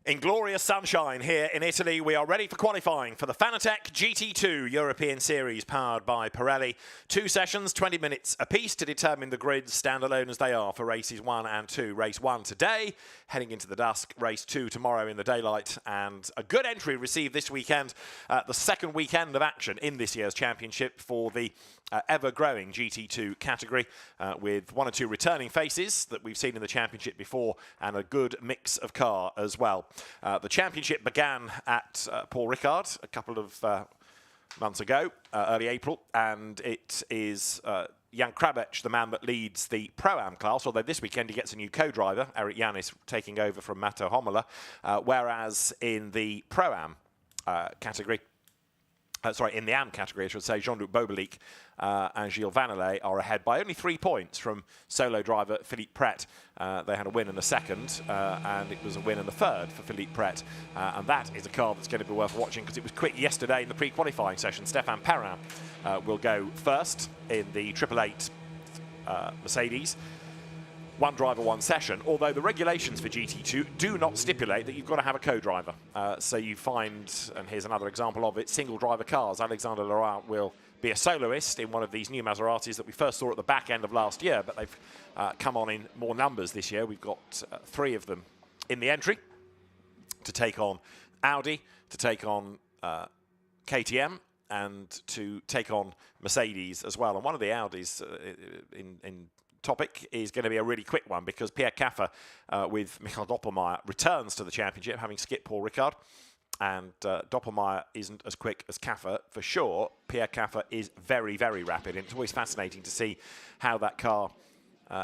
In glorious sunshine here in Italy, we are ready for qualifying for the Fanatec GT2 European Series powered by Pirelli. 2 sessions, 20 minutes apiece to determine the grids, standalone as they are, for races 1 and 2. Race 1 today, heading into the dusk. Race 2 tomorrow in the daylight. And a good entry received this weekend, the second weekend of action in this year's championship for the ever-growing GT2 category, with 1 or 2 returning faces that we've seen in the championship before, and a good mix of car as well. The championship began at Paul Ricard a couple of months ago, early April, and it is Jan Kraihamer, the man that leads the Pro-Am class, although this weekend he gets a new co-driver, Eric Janis, taking over from Matteo Homola, whereas in the Pro-Am category, in the AM category, I should say, Jean-Luc Bobelic and Gilles Vannelet are ahead by only 3 points from solo driver Philippe Pret. They had a win and a second, and it was a win and a third for Philippe Pret. And that is a car that's going to be worth watching because it was quick yesterday in the pre-qualifying session. Stéphane Perrin will go first in the 888 Mercedes. 1 driver, 1 session, although the regulations for GT2 do not stipulate that you've got to have a co-driver. So you find, and here's another example of it, single driver cars. Alexander Laurent will be a soloist in one of these new Maseratis that we first saw at the back end of last year, but they've come on in more numbers this year. We've got 3 of them in the entry to take on Audi, to take on KTM, and to take on Mercedes as well. And one of the Audis in topic is going to be a really quick one because Pierre Caffer with Michael Doppelmayr returns to the championship, having skipped Paul Ricard. And Doppelmayr isn't as quick as Caffer for sure. Pierre Caffer is very, very rapid, and it's always fascinating to see how that car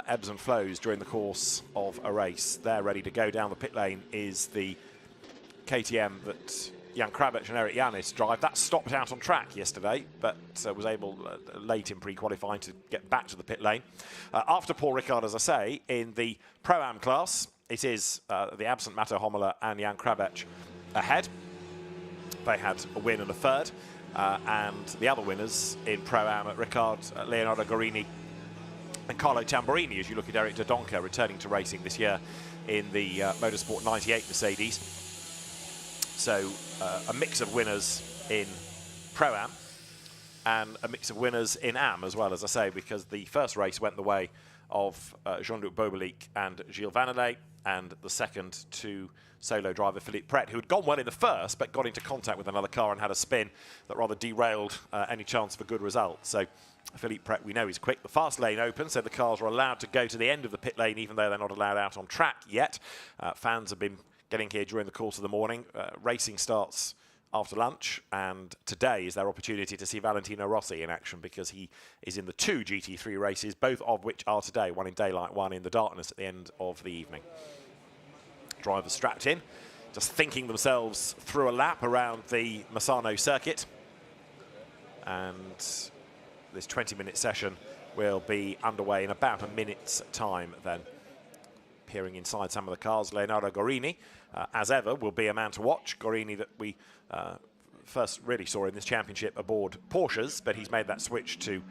ebbs and flows during the course of a race. They're ready to go down the pit lane is the KTM that Jan Kraihamer and Eric Janis drive. That stopped out on track yesterday, but was able late in pre-qualifying to get back to the pit lane. After Paul Ricard, as I say, in the Pro-Am class, it is the absent Matteo Homola and Jan Kraihamer ahead. They had a win and a third, and the other winners in Pro-Am at Ricard, Leonardo Guarini and Carlo Tamborini, as you look at Eric Dodonka returning to racing this year in the Motorsport 98 Mercedes. So a mix of winners in Pro-Am and a mix of winners in AM as well, as I say, because the first race went the way of Jean-Luc Bobelic and Gilles Vannelet, and the second to solo driver Philippe Pret, who had gone well in the first but got into contact with another car and had a spin that rather derailed any chance of a good result. So Philippe Pret, we know, is quick. The fast lane opens, so the cars are allowed to go to the end of the pit lane even though they're not allowed out on track yet. Fans have been getting here during the course of the morning. Racing starts after lunch, and today is their opportunity to see Valentino Rossi in action because he is in the 2 GT3 races, both of which are today, 1 in daylight, 1 in the darkness at the end of the evening. Drivers strapped in, just thinking themselves through a lap around the Misano circuit. And this 20-minute session will be underway in about a minute's time then. Peering inside some of the cars, Leonardo Guarini, as ever, will be a man to watch. Guarini that we first really saw in this championship aboard Porsches, but he's made that switch to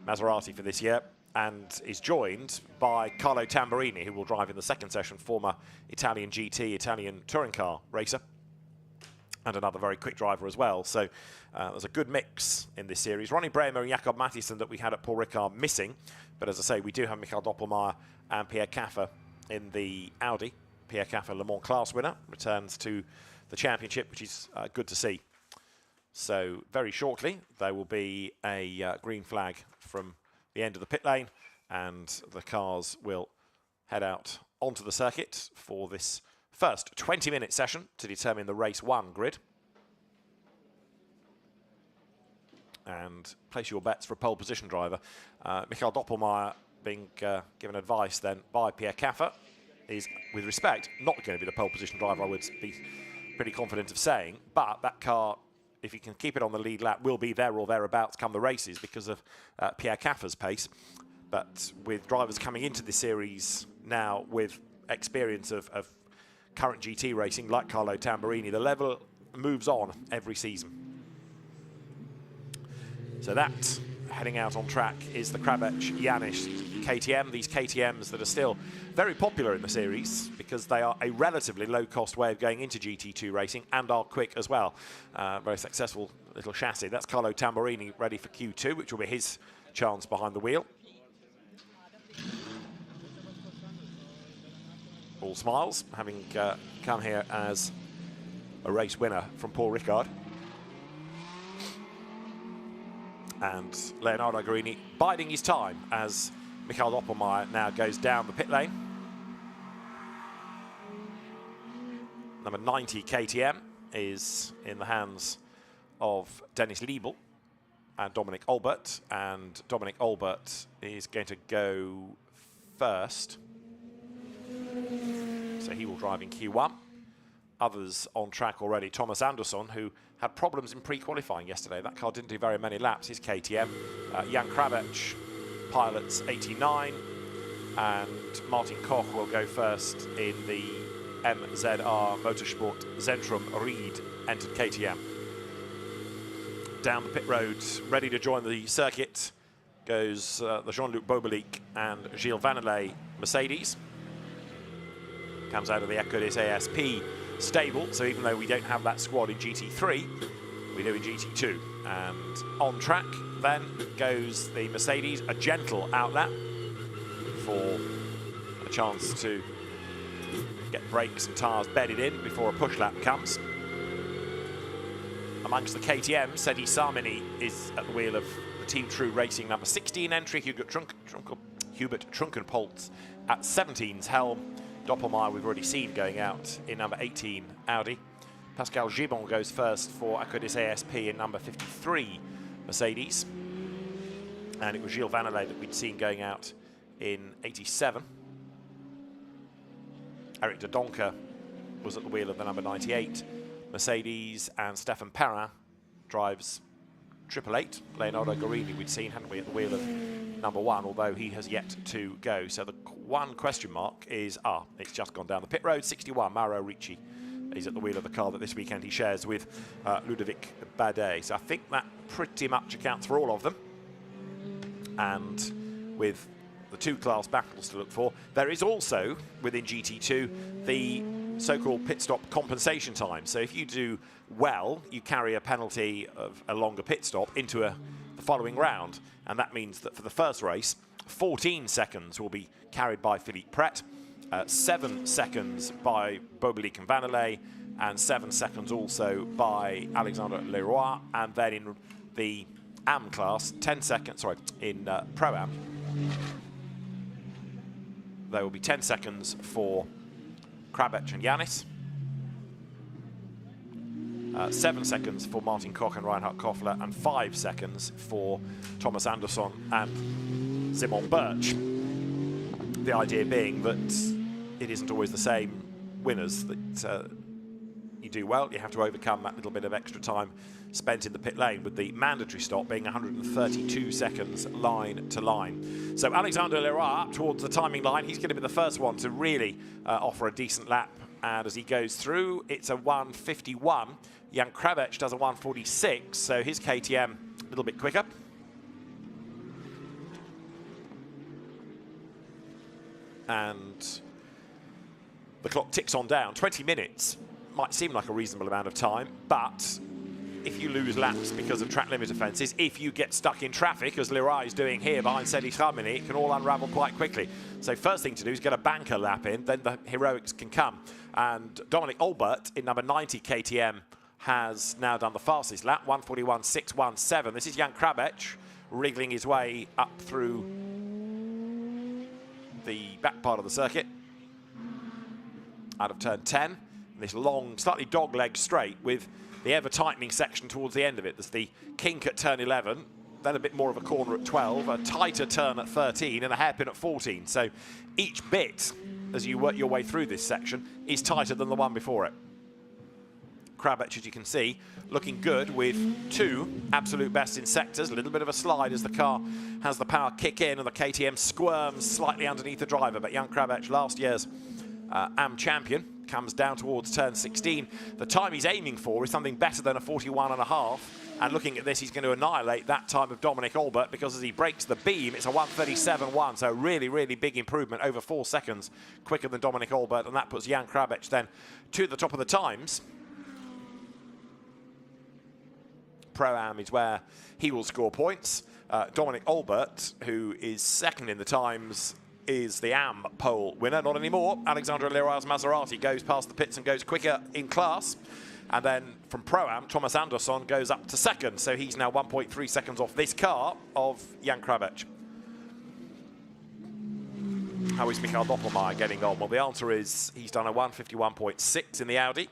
Maserati for this year and is joined by Carlo Tamborini, who will drive in the second session, former Italian GT, Italian touring car racer, and another very quick driver as well. So there's a good mix in this series. Ronnie Bremer and Jakob Mathiesen that we had at Paul Ricard missing, but as I say, we do have Michael Doppelmayr and Pierre Caffer in the Audi. Pierre Caffer, Le Mans class winner, returns to the championship, which is good to see. So very shortly, there will be a green flag from the end of the pit lane, and the cars will head out onto the circuit for this first 20-minute session to determine the race 1 grid. And place your bets for a pole position driver. Michael Doppelmayr being given advice then by Pierre Caffer is, with respect, not going to be the pole position driver, I would be pretty confident of saying. But that car, if he can keep it on the lead lap, will be there or thereabouts come the races because of Pierre Caffer's pace. But with drivers coming into the series now with experience of current GT racing, like Carlo Tamborini, the level moves on every season. So that heading out on track is the Kraihamer Janis KTM. These KTMs that are still very popular in the series because they are a relatively low-cost way of going into GT2 racing and are quick as well. Very successful little chassis. That's Carlo Tamborini ready for Q2, which will be his chance behind the wheel. All smiles, having come here as a race winner from Paul Ricard. And Leonardo Guarini biding his time as Michael Doppelmayr now goes down the pit lane. Number 90 KTM is in the hands of Dennis Liebel and Dominic Olbert. And Dominic Olbert is going to go first. So he will drive in Q1. Others on track already, Thomas Andersson, who had problems in pre-qualifying yesterday. That car didn't do very many laps, his KTM. Jan Kraihamer pilots 89, and Martin Koch will go first in the MZR Motorsport Zentrum Reed entered KTM. Down the pit road, ready to join the circuit, goes the Jean-Luc Bobelic and Gilles Vannelet Mercedes. Comes out of the Ecodis ASP stable, so even though we don't have that squad in GT3, we do in GT2. And on track then goes the Mercedes, a gentle outlap for a chance to get brakes and tyres bedded in before a push lap comes. Amongst the KTM, Sedi Samini is at the wheel of the Team True Racing number 16 entry, Hubert Trunkenpoltz at 17's helm. Doppelmayr we've already seen going out in number 18 Audi. Pascal Gibon goes first for Ecodis ASP in number 53 Mercedes. And it was Gilles Vannelet that we'd seen going out in 87. Eric de Donker was at the wheel of the number 98 Mercedes, and Stefan Perrin drives 888. Leonardo Guarini we'd seen, hadn't we, at the wheel of number 1, although he has yet to go. So the one question mark is, it's just gone down the pit road. 61, Mauro Ricci. He's at the wheel of the car that this weekend he shares with Ludovic Badet. So I think that pretty much accounts for all of them. And with the two class battles to look for, there is also, within GT2, the so-called pit stop compensation time. So if you do well, you carry a penalty of a longer pit stop into the following round. And that means that for the first race, 14 seconds will be carried by Philippe Pret, 7 seconds by Bobelic and Vannelet, and 7 seconds also by Alexandre Leroy. And then in the AM class, 10 seconds, in Pro-Am, there will be 10 seconds for Kraihamer and Janis, 7 seconds for Martin Koch and Reinhard Koffler, and 5 seconds for Thomas Andersson and Simon Birch. The idea being that it isn't always the same winners, that you do well, you have to overcome that little bit of extra time spent in the pit lane, with the mandatory stop being 132 seconds line to line. So Alexandre Leroy up towards the timing line. He's going to be the first one to really offer a decent lap. And as he goes through, it's a 1:51. Jan Kraihamer does a 1:46, so his KTM a little bit quicker. And the clock ticks on down. 20 minutes might seem like a reasonable amount of time, but if you lose laps because of track limit offences, if you get stuck in traffic, as Leroy is doing here behind Sedi Samini, it can all unravel quite quickly. So first thing to do is get a banker lap in, then the heroics can come. And Dominic Olbert in number 90 KTM has now done the fastest lap, 1:41.617. This is Jan Kraihamer wriggling his way up through the back part of the circuit out of turn 10. This long, slightly dog-leg straight with the ever-tightening section towards the end of it. There's the kink at turn 11, then a bit more of a corner at 12, a tighter turn at 13, and a hairpin at 14. So each bit, as you work your way through this section, is tighter than the one before it. Kraihamer, as you can see, looking good with 2 absolute best in sectors. A little bit of a slide as the car has the power kick in and the KTM squirms slightly underneath the driver. But Jan Kraihamer, last year's AM champion, comes down towards turn 16. The time he's aiming for is something better than a 41.5, And looking at this, he's going to annihilate that time of Dominic Albert, because as he breaks the beam, it's a 1:37.1. So really, really big improvement, over 4 seconds quicker than Dominic Albert. And that puts Jan Kraihamer then to the top of the times. Pro-Am is where he will score points. Dominic Albert, who is second in the times, is the AM pole winner. Not anymore. Alexandre Leroy's Maserati goes past the pits and goes quicker in class. And then from Pro-Am, Thomas Andersson goes up to second. So he's now 1.3 seconds off this car of Jan Kraihamer. How is Michael Doppelmayr getting on? Well, the answer is he's done a 1:51.6 in the Audi.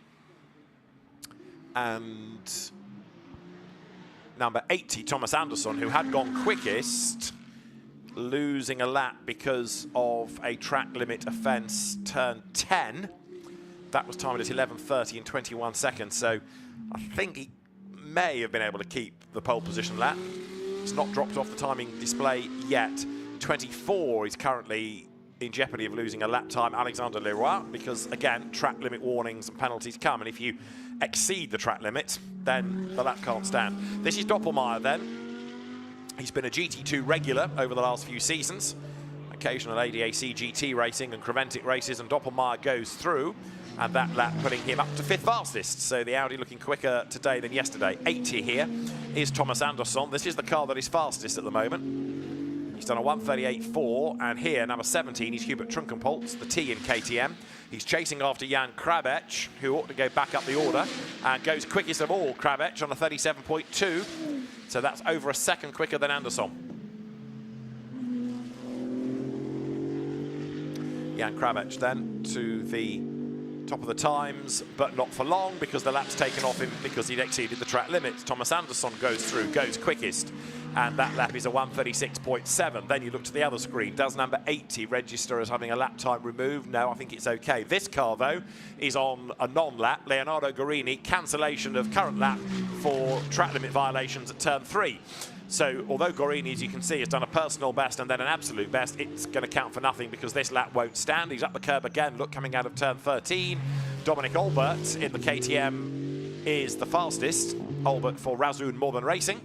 And number 80, Thomas Andersson, who had gone quickest, losing a lap because of a track limit offence, turn 10. That was timed at 11:30 and 21 seconds. So I think he may have been able to keep the pole position lap. It's not dropped off the timing display yet. 24 is currently in jeopardy of losing a lap time, Alexandre Leroy, because again, track limit warnings and penalties come, and if you exceed the track limit, then the lap can't stand. This is Doppelmayr then. He's been a GT2 regular over the last few seasons, occasional ADAC GT racing and Kraihamer races, and Doppelmayr goes through, and that lap putting him up to 5th fastest. So the Audi looking quicker today than yesterday. 80 here is Thomas Andersson. This is the car that is fastest at the moment. He's done a 1:38.4, and here, number 17, is Hubert Trunkenpolz, the T in KTM. He's chasing after Jan Kraihamer, who ought to go back up the order, and goes quickest of all, Kraihamer, on a 37.2. So that's over a second quicker than Andersson. Jan Kraihamer then to the top of the times, but not for long, because the lap's taken off him because he'd exceeded the track limits. Thomas Andersson goes through, goes quickest, and that lap is a 1:36.7. Then you look to the other screen. Does number 80 register as having a lap time removed? No, I think it's okay. This car, though, is on a non-lap. Leonardo Guarini, cancellation of current lap for track limit violations at turn 3. So although Guarini, as you can see, has done a personal best and then an absolute best, it's going to count for nothing because this lap won't stand. He's up the curb again. Look, coming out of turn 13. Dominic Albert in the KTM is the fastest. Albert for Razzoon Modern Racing.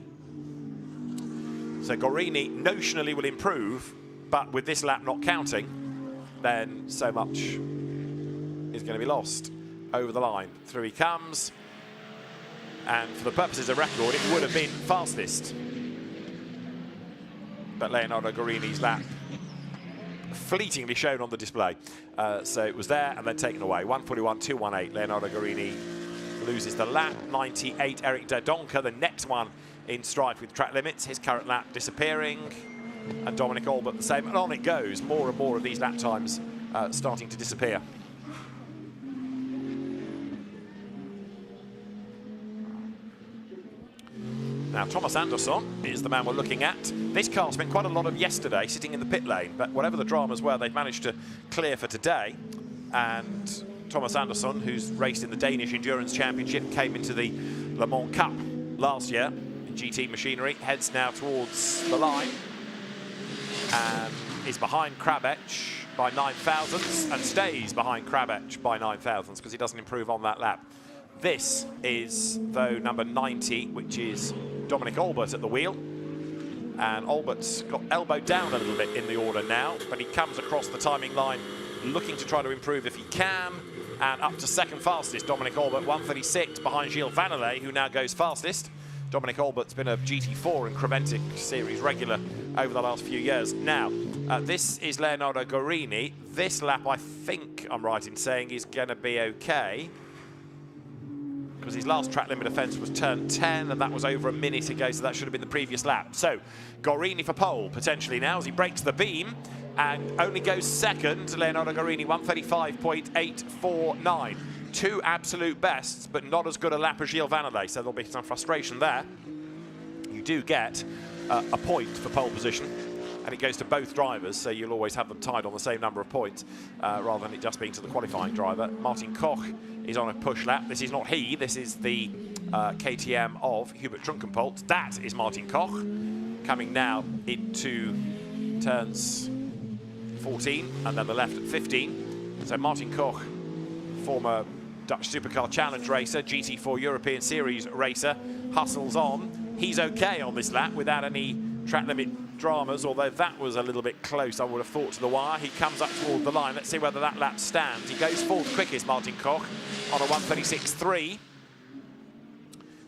So Guarini notionally will improve, but with this lap not counting, then so much is going to be lost over the line. Through he comes. And for the purposes of record, it would have been fastest. But Leonardo Guarini's lap fleetingly shown on the display. So it was there and then taken away. 1:41.218. Leonardo Guarini loses the lap. 98, Eric de Donker, the next one in strife with track limits. His current lap disappearing. And Dominic Albert the same. And on it goes. More and more of these lap times starting to disappear. Now, Thomas Andersson is the man we're looking at. This car spent quite a lot of yesterday sitting in the pit lane, but whatever the dramas were, they've managed to clear for today. And Thomas Andersson, who's raced in the Danish Endurance Championship, came into the Le Mans Cup last year in GT machinery, heads now towards the line and is behind Kraihamer by 9 thousandths and stays behind Kraihamer by 9 thousandths because he doesn't improve on that lap. This is, though, number 90, which is Dominic Albert at the wheel. And Albert's got elbowed down a little bit in the order now, but he comes across the timing line looking to try to improve if he can. And up to second fastest, Dominic Albert, 1:36 behind Gilles Vannelet, who now goes fastest. Dominic Albert's been a GT4 and Kraihamer series regular over the last few years. Now, this is Leonardo Guarini. This lap, I think I'm right in saying, is going to be okay, because his last track limit offence was turn 10, and that was over a minute ago, so that should have been the previous lap. So, Guarini for pole, potentially now, as he breaks the beam, and only goes second. Leonardo Guarini, 1:35.849. 2 absolute bests, but not as good a lap as Gilles Vannelet, so there'll be some frustration there. You do get a point for pole position, and it goes to both drivers, so you'll always have them tied on the same number of points, rather than it just being to the qualifying driver. Martin Koch is on a push lap. This is not he, this is the KTM of Hubert Trunkenpolz. That is Martin Koch, coming now into turns 14, and then the left at 15. So Martin Koch, former Dutch Supercar Challenge racer, GT4 European Series racer, hustles on. He's okay on this lap without any track limit dramas, although that was a little bit close, I would have thought, to the wire. He comes up toward the line. Let's see whether that lap stands. He goes fourth quickest, Martin Koch, on a 1:36.3.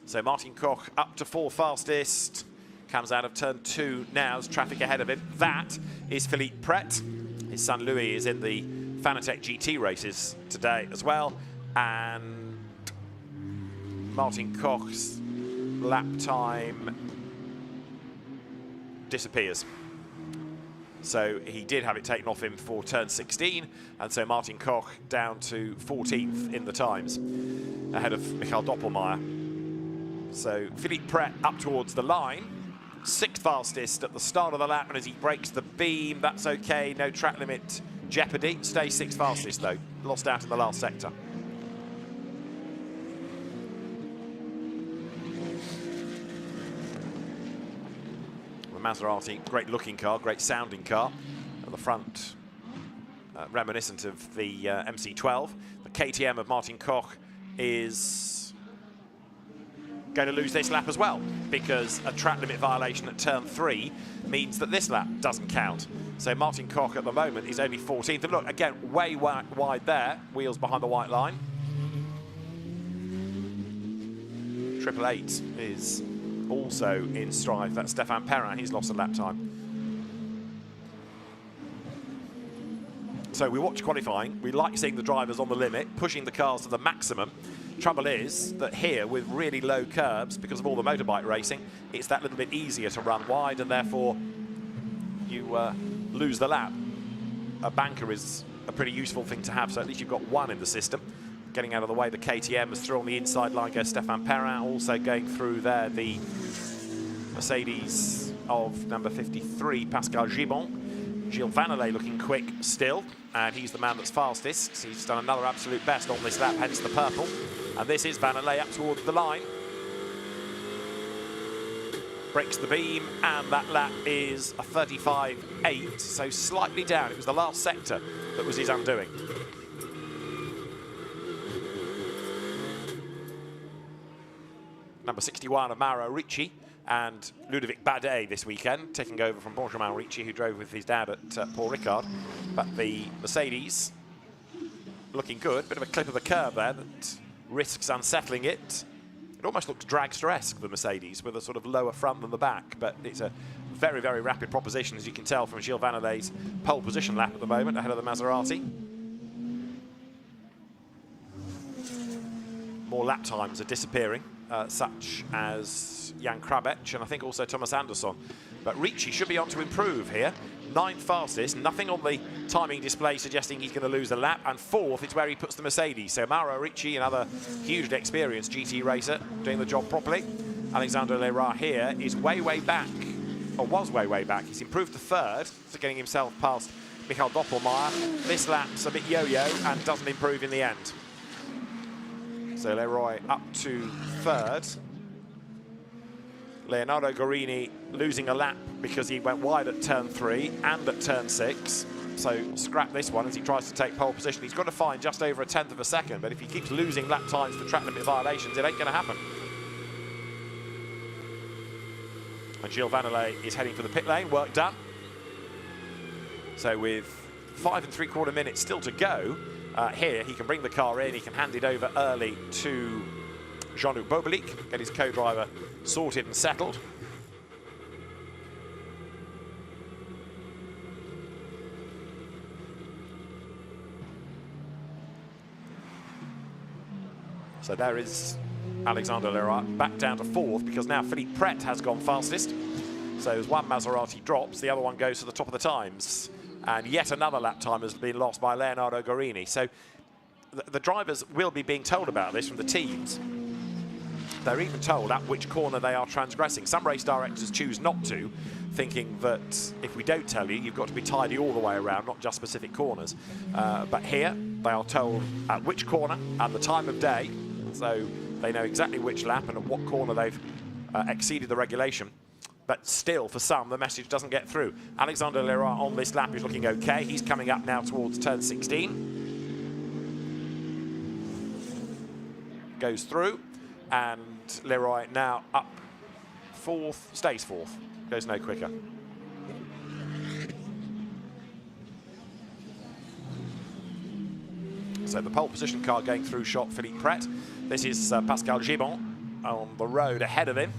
So Martin Koch up to fourth fastest. Comes out of turn 2 now. There's traffic ahead of him. That is Philippe Pret. His son Louis is in the Fanatec GT races today as well. And Martin Koch's lap time disappears. So he did have it taken off him for turn 16. And so Martin Koch down to 14th in the times, ahead of Michael Doppelmayr. So Philippe Pret up towards the line. 6th fastest at the start of the lap, and as he breaks the beam, that's okay, no track limit jeopardy. Stays 6th fastest though, lost out in the last sector. The Maserati, great looking car, great sounding car. At the front, reminiscent of the MC12. The KTM of Martin Koch is going to lose this lap as well, because a track limit violation at turn 3 means that this lap doesn't count. So Martin Koch at the moment is only 14th. And look, again, way wide there, wheels behind the white line. 888 is also in strife. That's Stéphane Perrin. He's lost a lap time. So we watch qualifying. We like seeing the drivers on the limit, pushing the cars to the maximum. Trouble is that here, with really low curbs, because of all the motorbike racing, it's that little bit easier to run wide, and therefore you lose the lap. A banker is a pretty useful thing to have, so at least you've got one in the system. Getting out of the way, the KTM is through on the inside line, goes Stéphane Perrin. Also going through there, the Mercedes of number 53, Pascal Gibon. Gilles Vannelet looking quick still, and he's the man that's fastest. He's done another absolute best on this lap, hence the purple. And this is Vannelet up towards the line. Breaks the beam, and that lap is a 35.8, so slightly down. It was the last sector that was his undoing. Number 61 of Mauro Ricci and Ludovic Badet this weekend, taking over from Benjamin Ricci, who drove with his dad at Paul Ricard. But the Mercedes looking good. Bit of a clip of the curb there that risks unsettling it. It almost looks dragster-esque, the Mercedes, with a sort of lower front than the back, but it's a very, very rapid proposition, as you can tell from Gilles Vannelet's pole position lap at the moment, ahead of the Maserati. More lap times are disappearing, such as Jan Krabec and I think also Thomas Anderson. But Ricci should be on to improve here. 9th fastest, nothing on the timing display suggesting he's going to lose a lap, and 4th is where he puts the Mercedes. So Mauro Ricci, another hugely experienced GT racer, doing the job properly. Alexander Leroy here is way back, or was way back. He's improved to 3rd, so getting himself past Michael Doppelmayr. This lap's a bit yo-yo and doesn't improve in the end. So Leroy up to 3rd. Leonardo Guarini losing a lap because he went wide at turn 3 and at turn 6. So scrap this one as he tries to take pole position. He's got to find just over 1/10 of a second, but if he keeps losing lap times for track limit violations, it ain't going to happen. And Gilles Vannelet is heading for the pit lane, work done. So with 5 3/4 minutes still to go, here he can bring the car in, he can hand it over early to Jean-Luc Bobelic, get his co-driver sorted and settled. So there is Alexander Leroy back down to 4th, because now Philippe Pret has gone fastest. So as one Maserati drops, the other one goes to the top of the times. And yet another lap time has been lost by Leonardo Guarini. So the drivers will be being told about this from the teams. They're even told at which corner they are transgressing. Some race directors choose not to, thinking that if we don't tell you, you've got to be tidy all the way around, not just specific corners. But here, they are told at which corner and the time of day, so they know exactly which lap and at what corner they've exceeded the regulation. But still, for some, the message doesn't get through. Alexander Leroy on this lap is looking okay. He's coming up now towards turn 16. Goes through. And Leroy now up fourth, stays fourth, goes no quicker. So the pole position car going through shot, Philippe Pret. This is Pascal Gibon on the road ahead of him.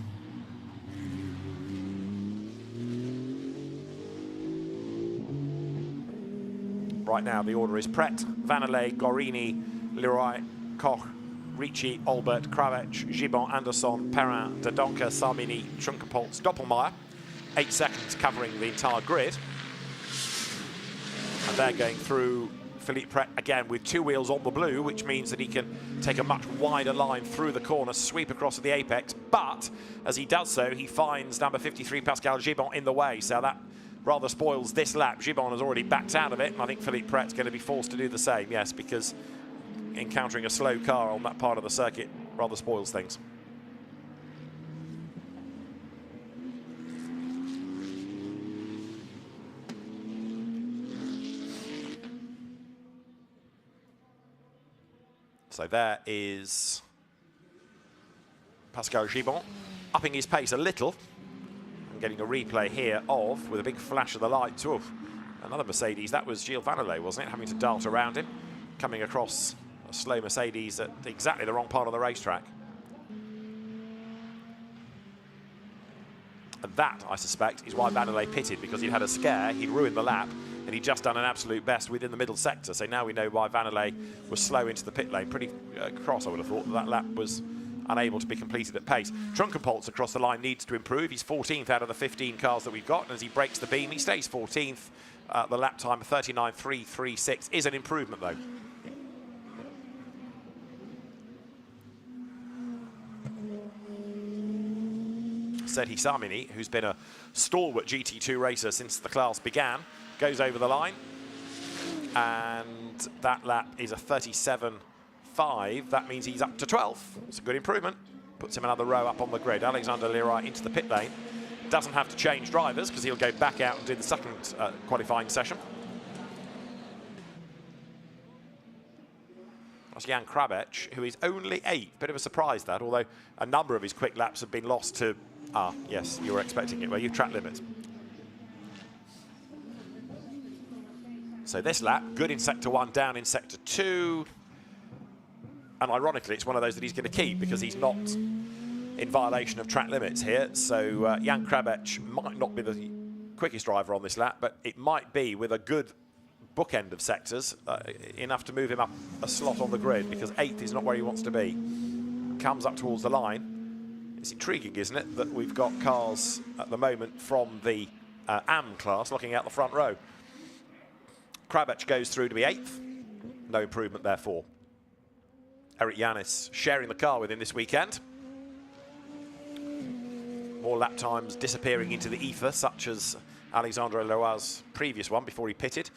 Right now the order is Pret, Vanelay, Gorini, Leroy, Koch, Ricci, Olbert, Kravec, Gibon, Anderson, Perrin, Dodonka, Sarmini, Trunkenpolz, Doppelmayr. 8 seconds covering the entire grid. And they're going through Philippe Pret again with 2 wheels on the blue, which means that he can take a much wider line through the corner, sweep across to the apex. But as he does so, he finds number 53 Pascal Gibon in the way. So that rather spoils this lap. Gibon has already backed out of it, and I think Philippe Pret's going to be forced to do the same, yes, because encountering a slow car on that part of the circuit rather spoils things. So there is Pascal Gibon upping his pace a little. And getting a replay here of, with a big flash of the lights, oof, another Mercedes. That was Gilles Vanelay, wasn't it? Having to dart around him, coming across a slow Mercedes at exactly the wrong part of the racetrack. And that, I suspect, is why Vanelay pitted, because he'd had a scare, he'd ruined the lap, and he'd just done an absolute best within the middle sector. So now we know why Vanelay was slow into the pit lane. Pretty cross, I would have thought, that lap was unable to be completed at pace. Trunkenpolz across the line needs to improve. He's 14th out of the 15 cars that we've got, and as he breaks the beam, he stays 14th. The lap time of 39.336 is an improvement, though. Serhi Sarmini, who's been a stalwart GT2 racer since the class began, goes over the line, and that lap is a 37.5. That means he's up to 12th. It's a good improvement. Puts him another row up on the grid. Alexander Leroy into the pit lane. Doesn't have to change drivers because he'll go back out and do the second qualifying session. That's Jan Kravec, who is only 8th. Bit of a surprise that, although a number of his quick laps have been lost to, yes, you were expecting it, well, you've track limits. So this lap, good in sector 1, down in sector 2. And ironically, it's one of those that he's going to keep because he's not in violation of track limits here. So Jan Kravec might not be the quickest driver on this lap, but it might be, with a good bookend of sectors, enough to move him up a slot on the grid, because 8th is not where he wants to be. Comes up towards the line. It's intriguing, isn't it, that we've got cars at the moment from the AM class looking out the front row. Kravec goes through to be 8th. No improvement, therefore. Eric Yanis sharing the car with him this weekend. More lap times disappearing into the ether, such as Alexandre Leroy's previous one before he pitted,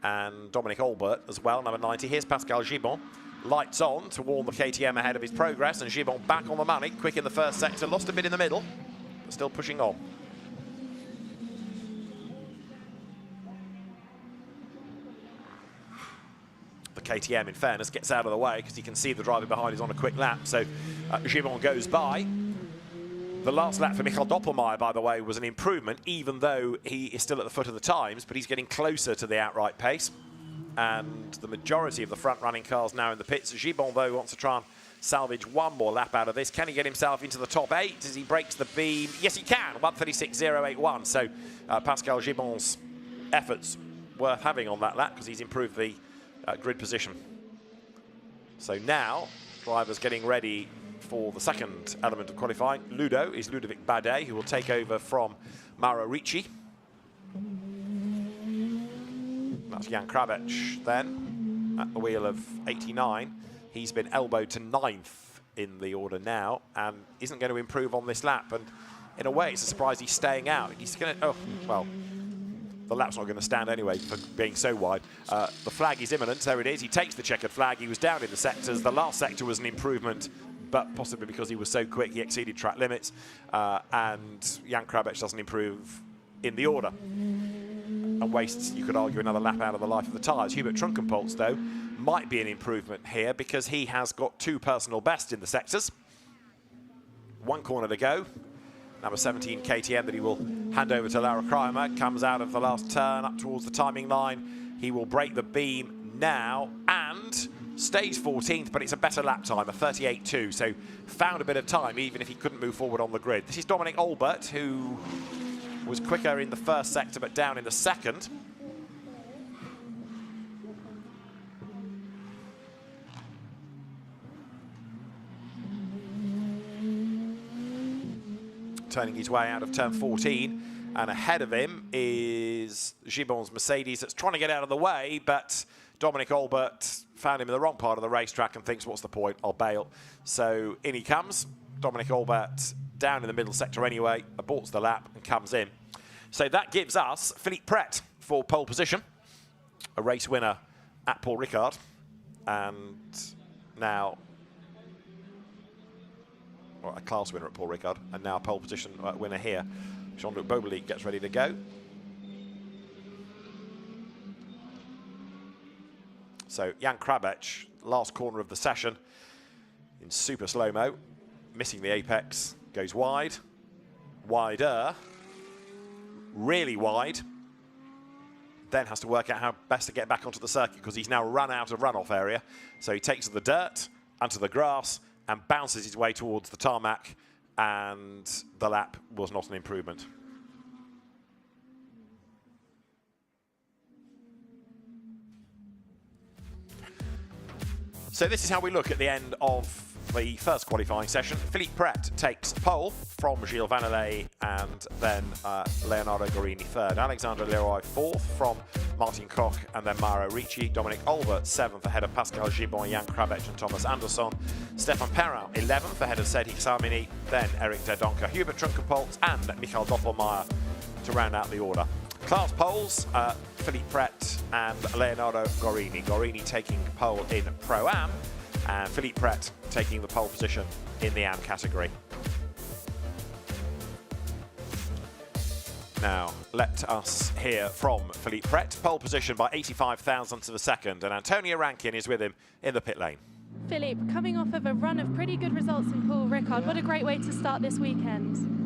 and Dominic Olbert as well, number 90. Here's Pascal Gibon. Lights on to warn the KTM ahead of his progress, and Gibon back on the money, quick in the first sector, lost a bit in the middle, but still pushing on. The KTM, in fairness, gets out of the way because he can see the driver behind is on a quick lap, so Gibon goes by. The last lap for Michael Doppelmayr, by the way, was an improvement, even though he is still at the foot of the times, but he's getting closer to the outright pace. And the majority of the front-running cars now in the pits. Gibon, though, wants to try and salvage one more lap out of this. Can he get himself into the top 8 as he breaks the beam? Yes, he can, 1:36.081. So Pascal Gibon's efforts worth having on that lap because he's improved the grid position. So now, drivers getting ready for the second element of qualifying. Ludo is Ludovic Badet, who will take over from Mauro Ricci. That's Jan Kravec then, at the wheel of 89. He's been elbowed to 9th in the order now and isn't going to improve on this lap. And in a way, it's a surprise he's staying out. He's going to, oh, well, the lap's not going to stand anyway for being so wide. The flag is imminent, there it is. He takes the checkered flag. He was down in the sectors. The last sector was an improvement, but possibly because he was so quick, he exceeded track limits. And Jan Kravec doesn't improve in the order. And wastes, you could argue, another lap out of the life of the tyres. Hubert Trunkenpolz, though, might be an improvement here because he has got 2 personal bests in the sectors. 1 corner to go. Number 17 KTM that he will hand over to Kraihamer. Comes out of the last turn up towards the timing line. He will break the beam now and stays 14th, but it's a better lap time, a 38.2. So found a bit of time, even if he couldn't move forward on the grid. This is Dominic Olbert, who was quicker in the first sector, but down in the second. Turning his way out of turn 14, and ahead of him is Gibbon's Mercedes that's trying to get out of the way, but Dominic Olbert found him in the wrong part of the racetrack and thinks, what's the point, I'll bail. So in he comes, Dominic Olbert down in the middle sector anyway, aborts the lap and comes in. So that gives us Philippe Pret for pole position, a race winner at Paul Ricard, and now a class winner at Paul Ricard, and now a pole position winner here. Jean-Luc Beaubelique gets ready to go. So Jan Krabec, last corner of the session, in super slow-mo, missing the apex, goes wide, wider, really wide, then has to work out how best to get back onto the circuit because he's now run out of runoff area. So he takes the dirt, onto the grass, and bounces his way towards the tarmac, and the lap was not an improvement. So this is how we look at the end of the first qualifying session. Philippe Pret takes pole from Gilles Vannelet, and then Leonardo Gorini third. Alexandre Leroy fourth from Martin Koch, and then Mauro Ricci. Dominic Olbert seventh ahead of Pascal Gibbon, Jan Krabec and Thomas Anderson. Stefan Perrin 11th ahead of Cedric Samini, then Eric Dedonka, Hubert Trunkenpoltz and Michael Doppelmayr to round out the order. Class poles, Philippe Pret and Leonardo Gorini. Gorini taking pole in Pro-Am, and Philippe Pret taking the pole position in the Am category. Now, let us hear from Philippe Pret, pole position by 85 thousandths of a second, and Antonio Rankin is with him in the pit lane. Philippe, coming off of a run of pretty good results in Paul Ricard, what a great way to start this weekend.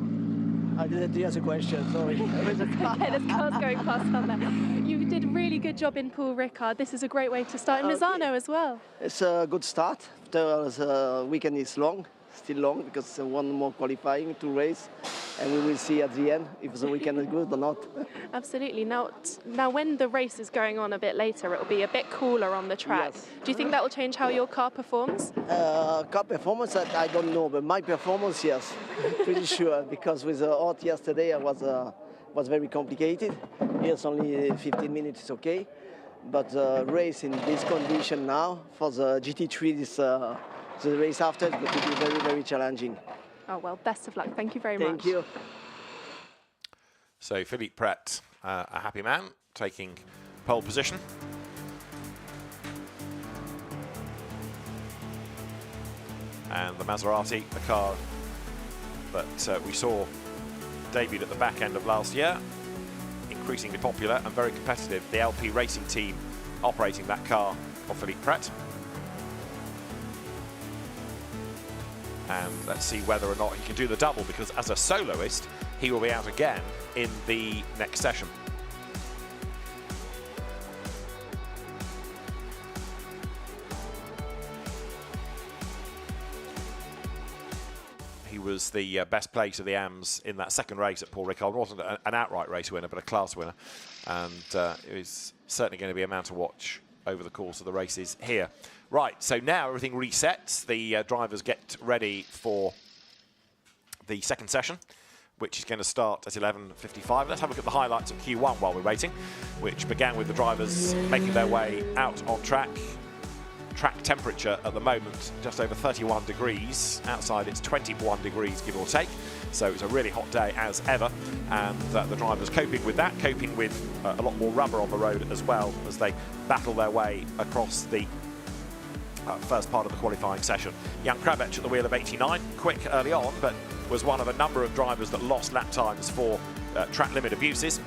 I didn't hear the question, sorry. There's cars going past on there. You did a really good job in Paul Ricard. This is a great way to start in Misano as well. It's a good start. The weekend is long, still long, because one more qualifying to race, and we will see at the end if the weekend is good or not. Absolutely. Now when the race is going on a bit later, it will be a bit cooler on the track. Yes. Do you think that will change how your car performs? Car performance, I don't know, but my performance, yes, pretty sure, because with the hot yesterday, I was very complicated. Here's only 15 minutes, it's okay. But race in this condition now, for the GT3, the race after, it's going to be very, very challenging. Oh, well, best of luck. Thank you very much. Thank you. So Philippe Pret, a happy man, taking pole position. And the Maserati, the car that we saw debuted at the back end of last year, increasingly popular and very competitive. The LP Racing team operating that car of Philippe Pret. And let's see whether or not he can do the double, because as a soloist, he will be out again in the next session. He was the best place of the AMs in that second race at Paul Ricard. Wasn't an outright race winner, but a class winner. And it was certainly going to be a man to watch over the course of the races here. Right, so now everything resets. The drivers get ready for the second session, which is going to start at 11:55. Let's have a look at the highlights of Q1 while we're waiting, which began with the drivers making their way out on track. Track temperature at the moment, just over 31 degrees. Outside it's 21 degrees, give or take. So it's a really hot day as ever. And the drivers coping with that, coping with a lot more rubber on the road as well as they battle their way across the first part of the qualifying session. Jan Krabec at the wheel of 89, quick early on, but was one of a number of drivers that lost lap times for track limit abuses.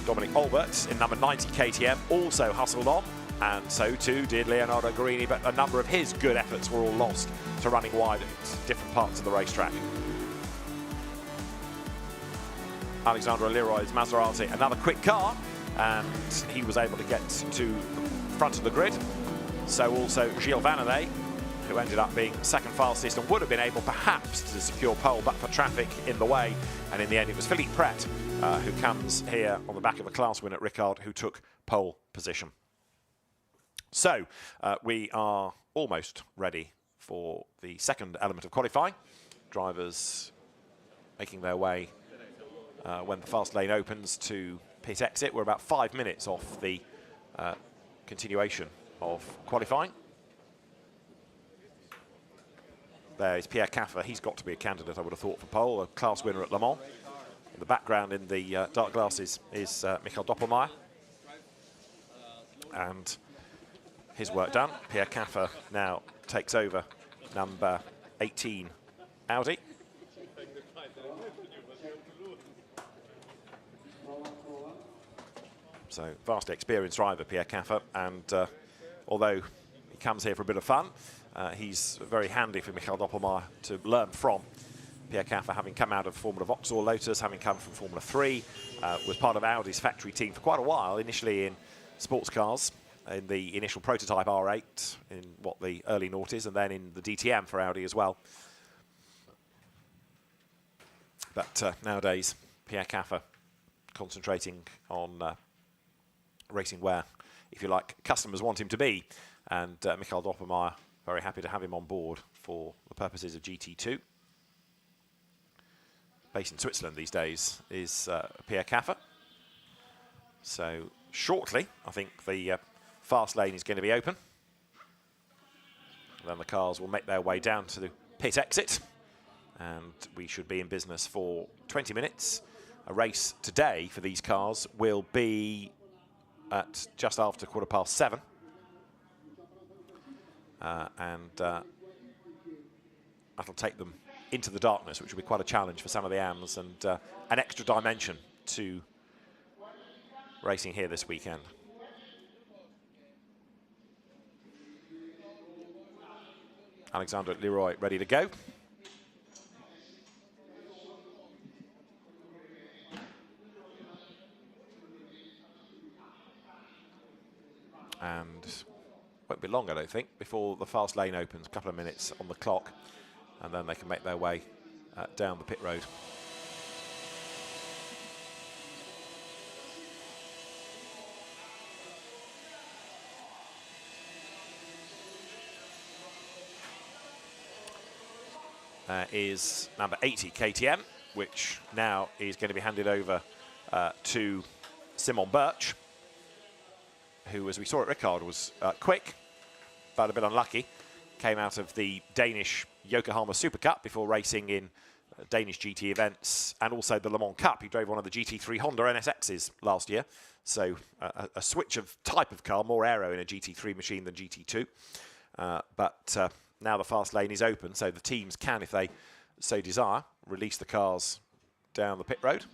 Dominic Olbert in number 90 KTM also hustled on and so too did Leonardo Guarini, but a number of his good efforts were all lost to running wide at different parts of the racetrack. Alexandre Leroy's Maserati, another quick car, and he was able to get to the front of the grid. So also Gilles Vannelet, who ended up being second fastest and would have been able perhaps to secure pole, but for traffic in the way. And in the end, it was Philippe Pret, who comes here on the back of a class win at Ricard, who took pole position. So we are almost ready for the second element of qualifying. Drivers making their way when the fast lane opens to pit exit. We're about 5 minutes off the continuation of qualifying. There is Pierre Caffer. He's got to be a candidate, I would have thought, for pole, a class winner at Le Mans. In the background in the dark glasses is Michael Doppelmayr. And his work done. Pierre Caffer now takes over number 18 Audi. So, vastly experienced driver, Pierre Caffer, and although he comes here for a bit of fun, he's very handy for Michael Doppelmayr to learn from. Pierre Caffer, having come out of Formula Vauxhall Lotus, having come from Formula 3, was part of Audi's factory team for quite a while, initially in sports cars, in the initial prototype R8, in what the early noughties, and then in the DTM for Audi as well. But nowadays, Pierre Caffer concentrating on racing where, if you like, customers want him to be. And Michael Doppelmayr, very happy to have him on board for the purposes of GT2. Based in Switzerland these days is Pierre Caffer. So shortly, I think the fast lane is going to be open. And then the cars will make their way down to the pit exit. And we should be in business for 20 minutes. A race today for these cars will be at just after 7:15. And that'll take them into the darkness, which will be quite a challenge for some of the AMs, and an extra dimension to racing here this weekend. Alexandre Leroy ready to go. And won't be long, I don't think, before the fast lane opens. A couple of minutes on the clock, and then they can make their way down the pit road. Is number 80 KTM, which now is going to be handed over to Simon Birch, who, as we saw at Ricard, was quick, but a bit unlucky. Came out of the Danish Yokohama Super Cup before racing in Danish GT events and also the Le Mans Cup. He drove one of the GT3 Honda NSXs last year. So a switch of type of car, more aero in a GT3 machine than GT2. But now the fast lane is open, so the teams can, if they so desire, release the cars down the pit road.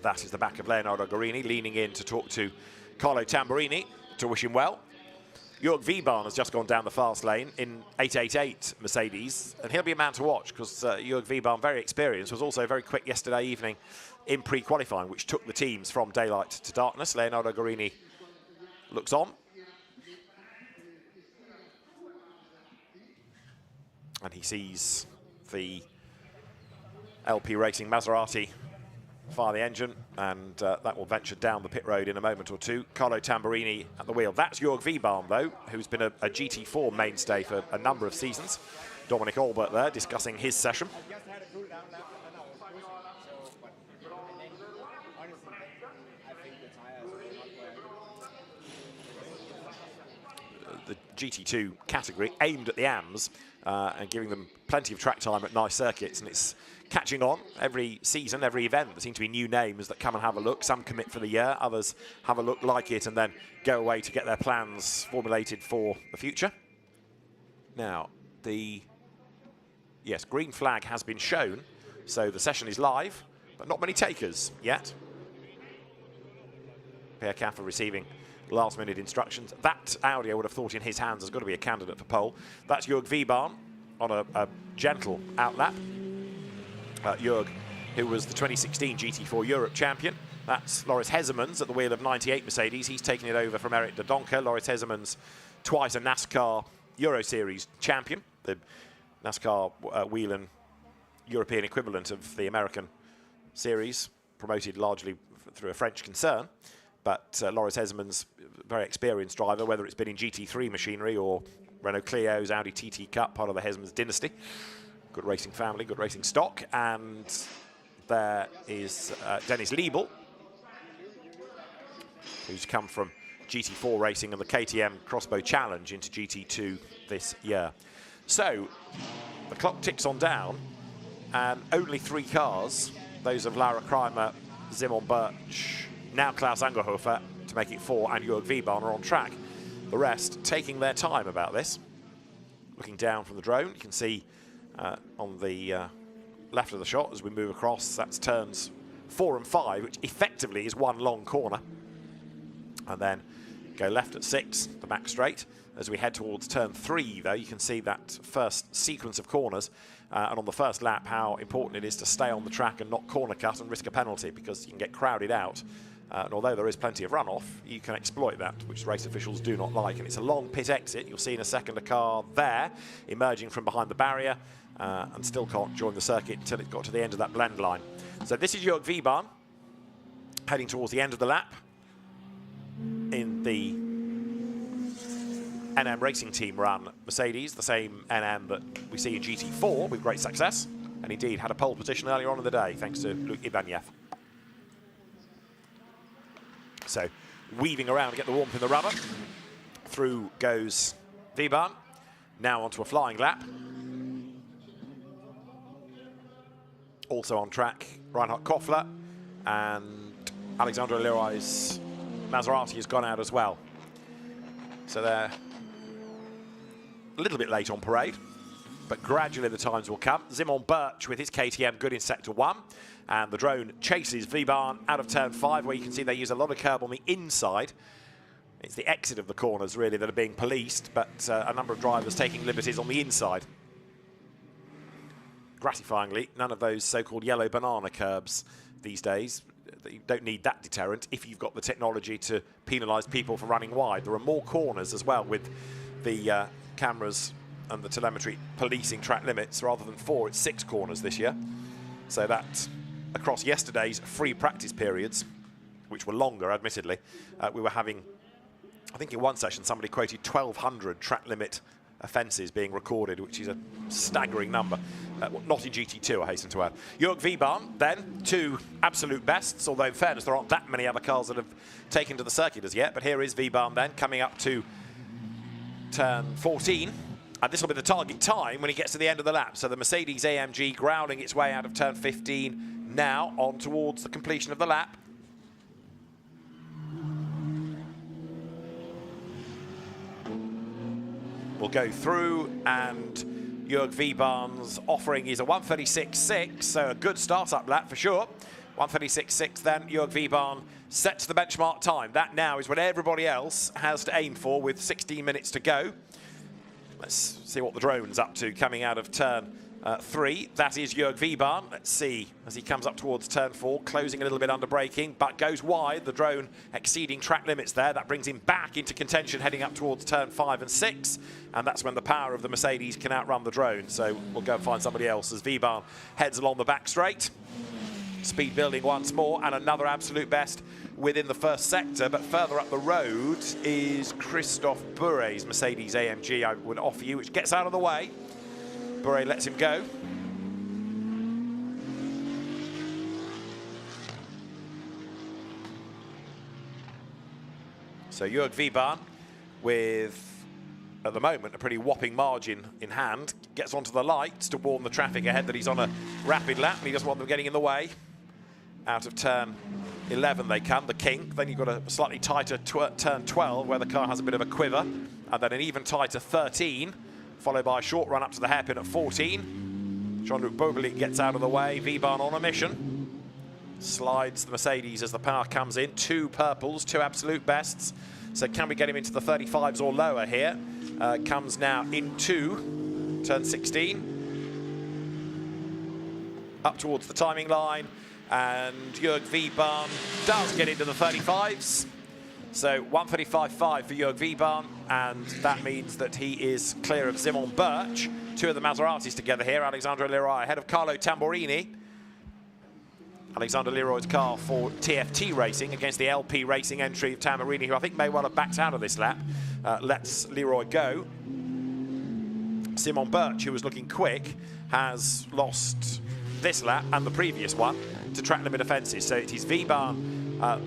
That is the back of Leonardo Guarini, leaning in to talk to Carlo Tamborini to wish him well. Jörg Wiebahn has just gone down the fast lane in 888 Mercedes, and he'll be a man to watch because Jörg Wiebahn, very experienced, was also very quick yesterday evening in pre-qualifying, which took the teams from daylight to darkness. Leonardo Guarini looks on. And he sees the LP Racing Maserati fire the engine, and that will venture down the pit road in a moment or two. Carlo Tamborini at the wheel. That's Jörg Wiebahn, though, who's been a GT4 mainstay for a number of seasons. Dominic Albert there discussing his session. The GT2 category aimed at the AMs and giving them plenty of track time at nice circuits, and it's catching on every season, every event. There seem to be new names that come and have a look. Some commit for the year, others have a look, like it, and then go away to get their plans formulated for the future. Now, the green flag has been shown, so the session is live, but not many takers yet. Pierre Caffer receiving last-minute instructions. That Audi, I would have thought in his hands, has got to be a candidate for pole. That's Jörg Wiebahn on a gentle outlap. Jörg, who was the 2016 GT4 Europe champion. That's Loris Hezemans at the wheel of 98 Mercedes. He's taken it over from Eric de Doncker. Loris Hezemans, twice a NASCAR Euro Series champion, the NASCAR wheel and European equivalent of the American series, promoted largely through a French concern. But Loris Hezemans, very experienced driver, whether it's been in GT3 machinery or Renault Clio's Audi TT Cup, part of the Hezemans dynasty. Good racing family, good racing stock. And there is Dennis Liebel, who's come from GT4 racing and the KTM Crossbow Challenge into GT2 this year. So the clock ticks on down, and only 3 cars, those of Laura Kraihamer, Simon Birch, now Klaus Angerhofer, to make it 4, and Jörg Wiebahn are on track. The rest taking their time about this. Looking down from the drone, you can see on the left of the shot as we move across, that's turns 4 and 5, which effectively is one long corner. And then go left at 6, the back straight. As we head towards turn 3, though, you can see that first sequence of corners. And on the first lap, how important it is to stay on the track and not corner cut and risk a penalty, because you can get crowded out. And although there is plenty of runoff, you can exploit that, which race officials do not like. And it's a long pit exit. You'll see in a second a car there, emerging from behind the barrier, and still can't join the circuit until it got to the end of that blend line. So this is Jörg Wiebahn, heading towards the end of the lap in the NM Racing Team run Mercedes, the same NM that we see in GT4 with great success, and indeed had a pole position earlier on in the day thanks to Luke Ibanez. So weaving around to get the warmth in the rubber. Through goes Wiebahn, now onto a flying lap. Also on track, Reinhard Koffler, and Alexandre Leroy's Maserati has gone out as well. So they're a little bit late on parade, but gradually the times will come. Simon Birch with his KTM good in sector 1, and the drone chases Wiebahn out of turn 5, where you can see they use a lot of curb on the inside. It's the exit of the corners really that are being policed, but a number of drivers taking liberties on the inside. Gratifyingly, none of those so-called yellow banana curbs these days. You don't need that deterrent if you've got the technology to penalise people for running wide. There are more corners as well, with the cameras and the telemetry policing track limits. Rather than 4, it's 6 corners this year. So that across yesterday's free practice periods, which were longer admittedly, we were having, I think in one session somebody quoted 1,200 track limit offences being recorded, which is a staggering number. Not in GT2, I hasten to add. Jörg Wiebahn, then, 2 absolute bests, although in fairness there aren't that many other cars that have taken to the circuit as yet, but here is Wiebahn then, coming up to turn 14, and this will be the target time when he gets to the end of the lap. So the Mercedes AMG growling its way out of turn 15, now on towards the completion of the lap. We'll go through, and Jörg Wiebahn's offering is a 1:36.6, so a good start-up lap for sure. 1:36.6 then, Jörg Wiebahn sets the benchmark time. That now is what everybody else has to aim for with 16 minutes to go. Let's see what the drone's up to coming out of turn 3. That is Jörg Wiebahn. Let's see as he comes up towards turn 4, closing a little bit under braking, but goes wide. The drone exceeding track limits there. That brings him back into contention heading up towards turn 5 and 6. And that's when the power of the Mercedes can outrun the drone. So we'll go and find somebody else as Wiebahn heads along the back straight. Speed building once more, and another absolute best within the first sector. But further up the road is Christophe Bourret's Mercedes AMG, I would offer you, which gets out of the way. Bourret lets him go. So Jörg Wiebahn with, at the moment, a pretty whopping margin in hand, gets onto the lights to warn the traffic ahead that he's on a rapid lap and he doesn't want them getting in the way. Out of turn 11 they come, the kink. Then you've got a slightly tighter turn 12 where the car has a bit of a quiver, and then an even tighter 13, followed by a short run up to the hairpin at 14. Jean-Luc Bourget gets out of the way. Wiebahn on a mission. Slides the Mercedes as the power comes in. 2 purples, 2 absolute bests. So can we get him into the 35s or lower here? Comes now into turn 16. Up towards the timing line. And Jörg Wiebahn does get into the 35s. So 135.5 for Jörg Wiebahn, and that means that he is clear of Simon Birch. 2 of the Maseratis together here. Alexandre Leroy ahead of Carlo Tamborini. Alexander Leroy's car for TFT Racing against the LP Racing entry of Tamborini, who I think may well have backed out of this lap. Lets Leroy go. Simon Birch, who was looking quick, has lost this lap and the previous one to track limit offences. So it is Wiebahn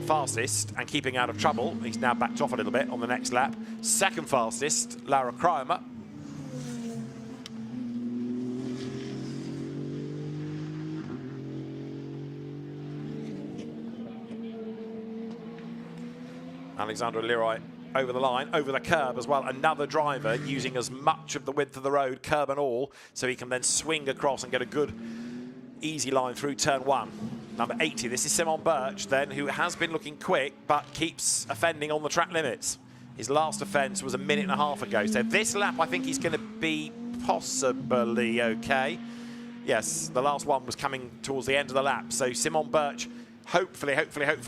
fastest and keeping out of trouble. He's now backed off a little bit on the next lap. Second fastest, Laura Kraihamer. Alexandre Leroy over the line, over the curb as well. Another driver using as much of the width of the road, curb and all, so he can then swing across and get a good, easy line through turn 1. Number 80, this is Simon Birch then, who has been looking quick, but keeps offending on the track limits. His last offence was a minute and a half ago. So this lap, I think he's going to be possibly okay. Yes, the last one was coming towards the end of the lap. So Simon Birch, hopefully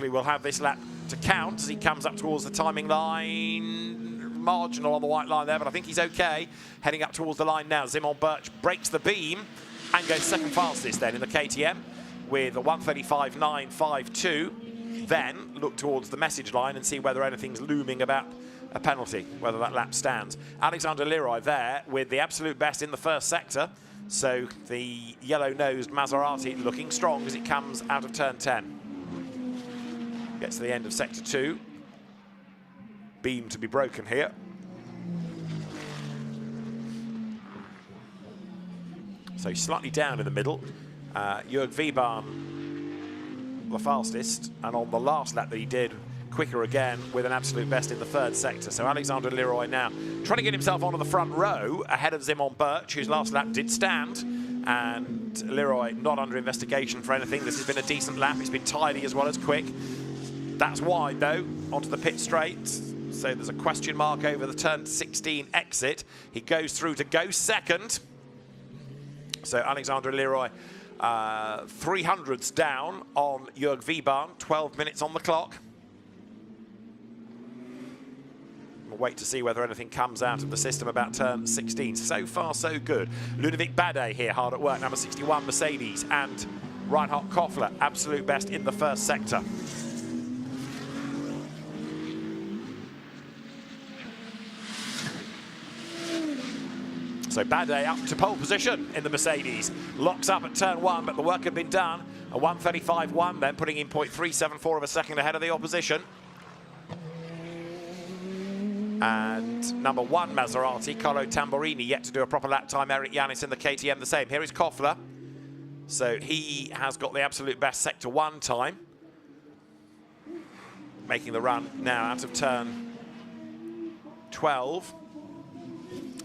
will have this lap to count as he comes up towards the timing line. Marginal on the white line there, but I think he's okay. Heading up towards the line now. Simon Birch breaks the beam and goes second fastest then in the KTM with a 1:35.952. Then look towards the message line and see whether anything's looming about a penalty, whether that lap stands. Alexandre Leroy there with the absolute best in the first sector. So the yellow-nosed Maserati looking strong as it comes out of turn 10. Gets to the end of sector 2. Beam to be broken here. So slightly down in the middle. Jörg Wiebahn the fastest, and on the last lap that he did, quicker again with an absolute best in the third sector. So Alexandre Leroy now trying to get himself onto the front row ahead of Simon Birch, whose last lap did stand. And Leroy not under investigation for anything. This has been a decent lap. It's been tidy as well as quick. That's wide though, onto the pit straight. So there's a question mark over the turn 16 exit. He goes through to go second. So Alexandre Leroy 300ths down on Jörg Wiebahn, 12 minutes on the clock. We'll wait to see whether anything comes out of the system about turn 16. So far, so good. Ludovic Badet here, hard at work, number 61 Mercedes, and Reinhard Koffler, absolute best in the first sector. So Badet up to pole position in the Mercedes. Locks up at turn 1, but the work had been done. A 1:35.1 then, putting in 0.374 of a second ahead of the opposition. And number 1 Maserati, Carlo Tamborini, yet to do a proper lap time. Eric Yanis in the KTM the same. Here is Koffler. So he has got the absolute best sector 1 time. Making the run now out of turn 12.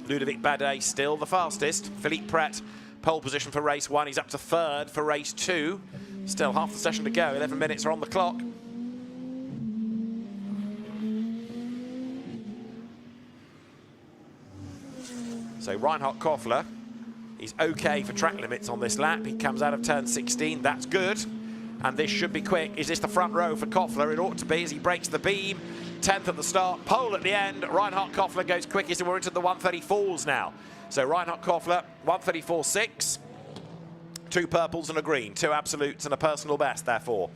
Ludovic Badet still the fastest. Philippe Pret, pole position for race 1. He's up to 3rd for race 2. Still half the session to go. 11 minutes are on the clock. So Reinhard Koffler, he's okay for track limits on this lap. He comes out of turn 16. That's good. And this should be quick. Is this the front row for Koffler? It ought to be as he breaks the beam. 10th at the start, pole at the end. Reinhard Koffler goes quickest, and we're into the 1:34s now. So Reinhard Koffler, 1:34.6. 2 purples and a green, 2 absolutes and a personal best, therefore.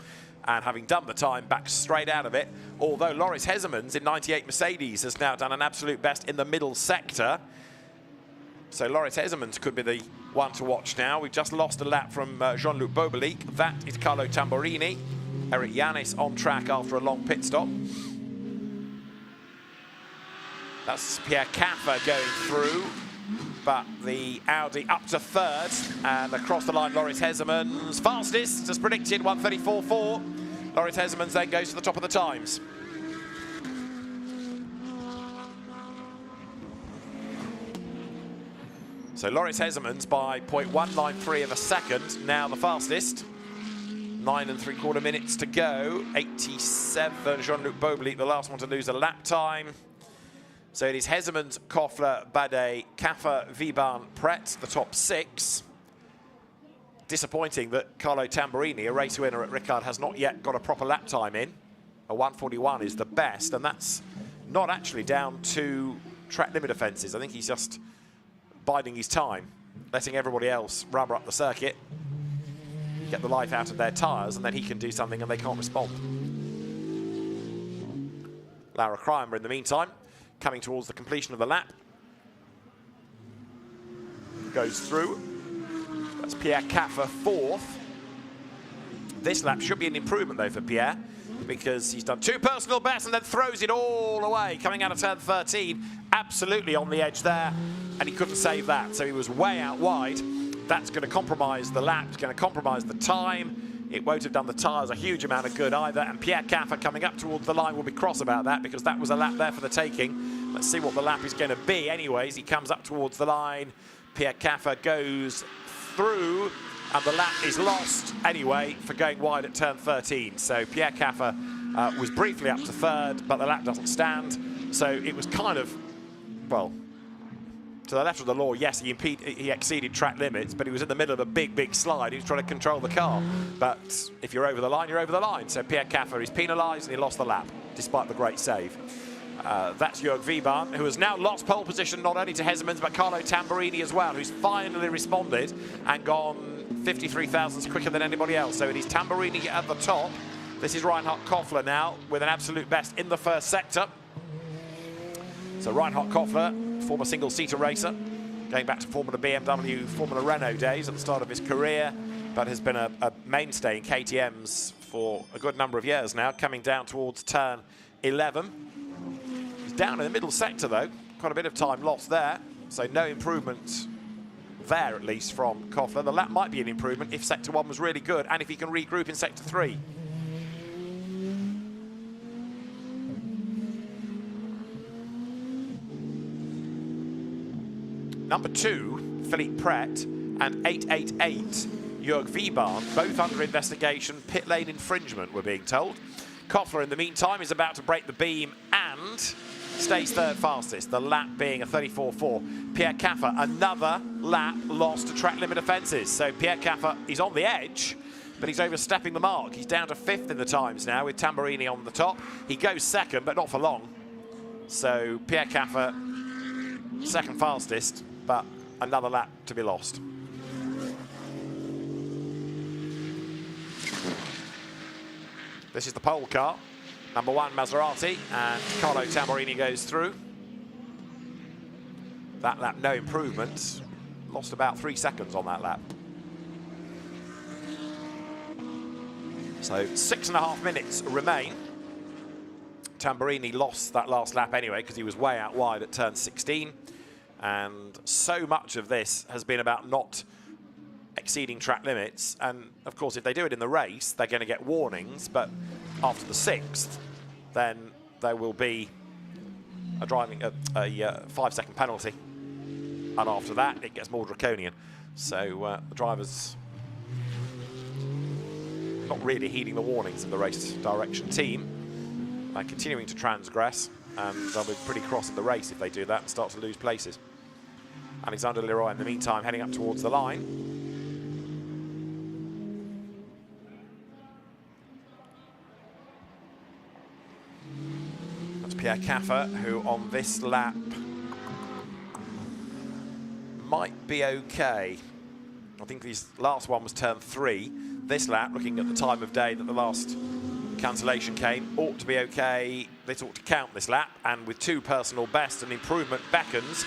And having done the time, back straight out of it. Although Loris Hezemans in 98 Mercedes has now done an absolute best in the middle sector. So Loris Hezemans could be the one to watch now. We've just lost a lap from Jean-Luc Bobelic. That is Carlo Tamborini. Eric Yanis on track after a long pit stop. That's Pierre Caffer going through, but the Audi up to 3rd, and across the line, Loris Hezemans fastest, as predicted, 1:34.4. Loris Hezemans then goes to the top of the times. So Loris Hezemans by 0.193 of a second, now the fastest. 9 3/4 minutes to go. 87, Jean-Luc Beaubly, the last one to lose a lap time. So it is Hezemans, Koffler, Bade, Kaffer, Viban, Pret, the top 6. Disappointing that Carlo Tamborini, a race winner at Ricard, has not yet got a proper lap time in. A 1:41 is the best, and that's not actually down to track limit offences. I think he's just biding his time, letting everybody else rubber up the circuit, get the life out of their tyres, and then he can do something and they can't respond. Laura Kraihamer, in the meantime, coming towards the completion of the lap. Goes through. That's Pierre Kaffer, 4th. This lap should be an improvement, though, for Pierre, because he's done 2 personal bests and then throws it all away, coming out of turn 13, absolutely on the edge there, and he couldn't save that, so he was way out wide. That's going to compromise the lap, it's going to compromise the time. It won't have done the tyres a huge amount of good either, and Pierre Kaffer coming up towards the line will be cross about that, because that was a lap there for the taking. Let's see what the lap is going to be. Anyways, he comes up towards the line. Pierre Kaffer goes through, and the lap is lost anyway for going wide at turn 13. So Pierre Kaffer was briefly up to 3rd, but the lap doesn't stand. So it was kind of, well, to the left of the law, yes, he exceeded track limits, but he was in the middle of a big slide. He was trying to control the car. But if you're over the line, you're over the line. So Pierre Kaffer is penalised and he lost the lap, despite the great save. That's Jörg Viban, who has now lost pole position not only to Hezemans, but Carlo Tamborini as well, who's finally responded and gone 53 thousandths quicker than anybody else. So it is Tamborini at the top. This is Reinhard Koffler now with an absolute best in the first sector. So Reinhard Koffler, former single-seater racer, going back to Formula BMW, Formula Renault days at the start of his career, but has been a mainstay in KTMs for a good number of years now, coming down towards turn 11. He's down in the middle sector though, quite a bit of time lost there, so no improvement there at least from Koffler. The lap might be an improvement if sector 1 was really good and if he can regroup in sector 3. Number 2, Philippe Pret, and 888, Jörg Viban, both under investigation, pit lane infringement, we're being told. Koffler, in the meantime, is about to break the beam and stays 3rd fastest, the lap being a 34.4. Pierre Kaffer, another lap lost to track limit offences. So Pierre Kaffer is on the edge, but he's overstepping the mark. He's down to 5th in the times now with Tamborini on the top. He goes 2nd, but not for long. So Pierre Kaffer, 2nd fastest, but another lap to be lost. This is the pole car, number 1 Maserati, and Carlo Tamborini goes through. That lap, no improvement. Lost about 3 seconds on that lap. So 6.5 minutes remain. Tamborini lost that last lap anyway because he was way out wide at turn 16. And so much of this has been about not exceeding track limits. And of course, if they do it in the race, they're going to get warnings. But after the 6th, then there will be a 5-second penalty. And after that, it gets more draconian. So the drivers not really heeding the warnings of the race direction team. They're continuing to transgress. And they'll be pretty cross at the race if they do that and start to lose places. Alexander Leroy, in the meantime, heading up towards the line. That's Pierre Kaffer, who on this lap might be okay. I think his last one was turn 3. This lap, looking at the time of day that the last cancellation came, ought to be okay. This ought to count this lap, and with 2 personal bests, an improvement beckons,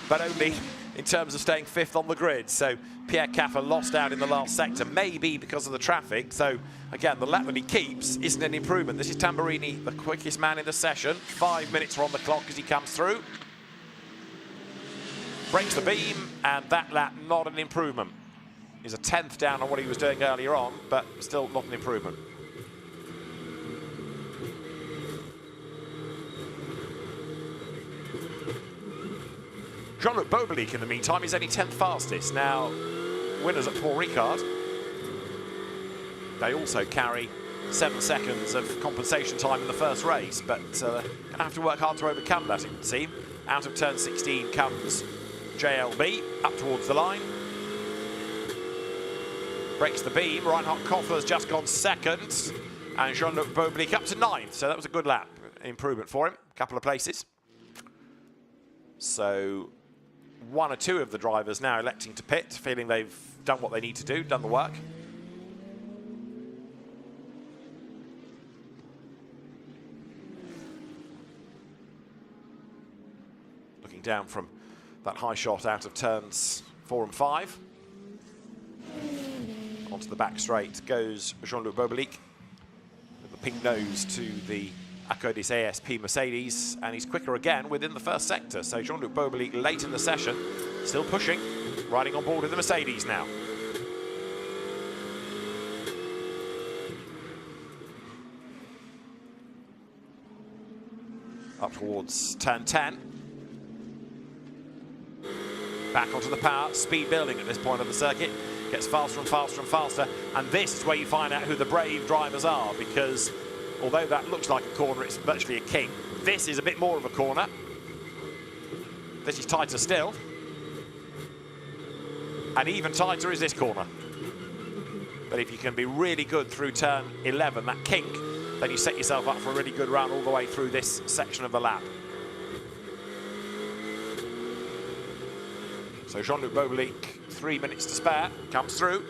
but only in terms of staying 5th on the grid. So Pierre Kaffer lost out in the last sector, maybe because of the traffic. So again, the lap that he keeps isn't an improvement. This is Tamborini, the quickest man in the session. 5 minutes are on the clock as he comes through. Breaks the beam, and that lap not an improvement. He's a 10th down on what he was doing earlier on, but still not an improvement. Jean-Luc Beaubly, in the meantime, is only 10th fastest. Now, winners at Paul Ricard. They also carry 7 seconds of compensation time in the first race, but gonna have to work hard to overcome that, it would seem. Out of turn 16 comes JLB, up towards the line. Breaks the beam. Reinhard Koffler's just gone second, and Jean-Luc Boblique up to 9th, so that was a good lap improvement for him, a couple of places. So 1 or 2 of the drivers now electing to pit, feeling they've done what they need to do, done the work. Looking down from that high shot out of turns 4 and 5. Onto the back straight goes Jean-Luc Boblique with the pink nose to the Acodis ASP Mercedes, and he's quicker again within the first sector. So Jean-Luc Boblique late in the session, still pushing, riding on board with the Mercedes now. Up towards turn 10. Back onto the power, speed building at this point of the circuit. Gets faster and faster and faster, and this is where you find out who the brave drivers are, because although that looks like a corner, it's virtually a kink. This is a bit more of a corner. This is tighter still. And even tighter is this corner. But if you can be really good through turn 11, that kink, then you set yourself up for a really good run all the way through this section of the lap. So Jean-Luc Boblique, 3 minutes to spare, comes through.